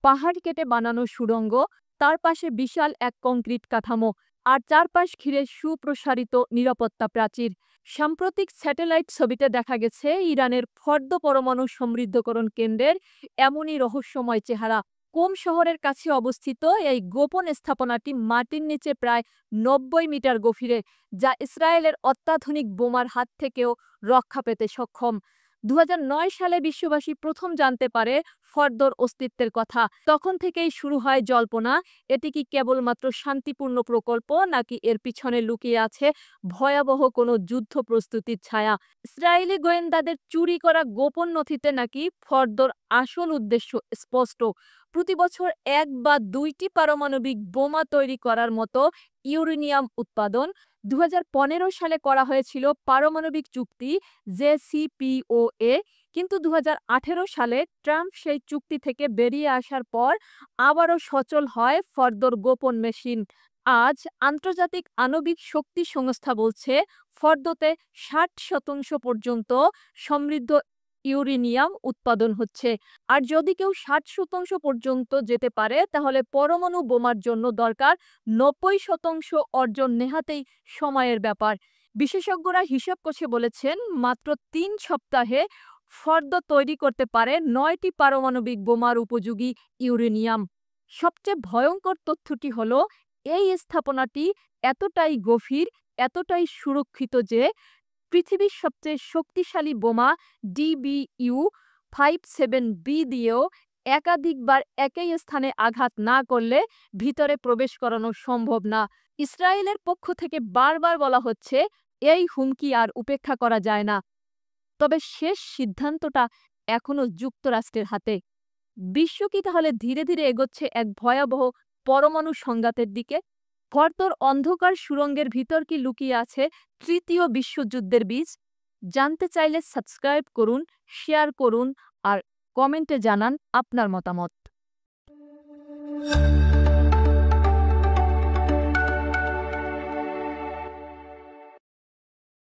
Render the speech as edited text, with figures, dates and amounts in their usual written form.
পাহাড় কেটে বানানো সুড়ঙ্গ, তার পাশে বিশাল এক কংক্রিট কাঠামো, আর চারপাশ ঘিরে সুপ্রসারিত নিরাপত্তা প্রাচীর। সাম্প্রতিক স্যাটেলাইট ছবিতে দেখা গেছে ইরানের ফর্দ পরমাণু সমৃদ্ধকরণ কেন্দ্রের এমনই রহস্যময় চেহারা। কোম শহরের কাছে অবস্থিত এই গোপন স্থাপনাটি মাটির নিচে প্রায় ৯০ মিটার গভীরে, যা ইসরায়েলের অত্যাধুনিক বোমার হাত থেকেও রক্ষা পেতে সক্ষম। ২০০৯ সালে বিশ্ববাসী প্রথম জানতে পারে ফর্দর অস্তিত্বের কথা। তখন থেকেই শুরু হয় জল্পনা, এটি কি কেবলমাত্র শান্তিপূর্ণ প্রকল্প, নাকি এর পিছনে লুকিয়ে আছে ভয়াবহ কোনো যুদ্ধ প্রস্তুতির ছায়া। ইসরায়েলি গোয়েন্দাদের চুরি করা গোপন নথিতে নাকি ফর্দর আসল উদ্দেশ্য স্পষ্ট: প্রতি বছর ১ বা ২টি পারমাণবিক বোমা তৈরি করার মতো ইউরেনিয়াম উৎপাদন। ২০১৫ সালে করা হয়েছিল পারমাণবিক চুক্তি জেসিপিওএ, কিন্তু ২০১৮ সালে ট্রাম্প সেই চুক্তি থেকে বেরিয়ে আসার পর আবারও সচল হয় ফর্দর গোপন মেশিন। আজ আন্তর্জাতিক আণবিক শক্তি সংস্থা বলছে ফর্দতে ৬০% পর্যন্ত সমৃদ্ধ ইউরেনিয়াম উৎপাদন হচ্ছে। আর যদি কেউ ৬০% পর্যন্ত যেতে পারে, তাহলে পরমাণু বোমার জন্য দরকার ৯০% অর্জন নেহাতেই সময়ের ব্যাপার। বিশেষজ্ঞরা হিসাব কষে বলেছেন, মাত্র ৩ সপ্তাহে ফর্দ তৈরি করতে পারে ৯টি পারমাণবিক বোমার উপযোগী ইউরেনিয়াম। সবচেয়ে ভয়ঙ্কর তথ্যটি হলো, এই স্থাপনাটি এতটাই গভীর, এতটাই সুরক্ষিত যে পৃথিবীর সবচেয়ে শক্তিশালী বোমা DBU-57B দিয়েও একাধিকবার একই স্থানে আঘাত না করলে ভিতরে প্রবেশ করানো সম্ভব না। ইসরায়েলের পক্ষ থেকে বারবার বলা হচ্ছে, এই হুমকি আর উপেক্ষা করা যায় না। তবে শেষ সিদ্ধান্তটা এখনো যুক্তরাষ্ট্রের হাতে। বিশ্ব কি তাহলে ধীরে ধীরে এগোচ্ছে এক ভয়াবহ পরমাণু সংঘাতের দিকে? ফর্দর অন্ধকার সুড়ঙ্গের ভিতর কি লুকিয়ে আছে তৃতীয় বিশ্বযুদ্ধের বীজ? জানতে চাইলে সাবস্ক্রাইব করুন, শেয়ার করুন আর কমেন্টে জানান আপনার মতামত।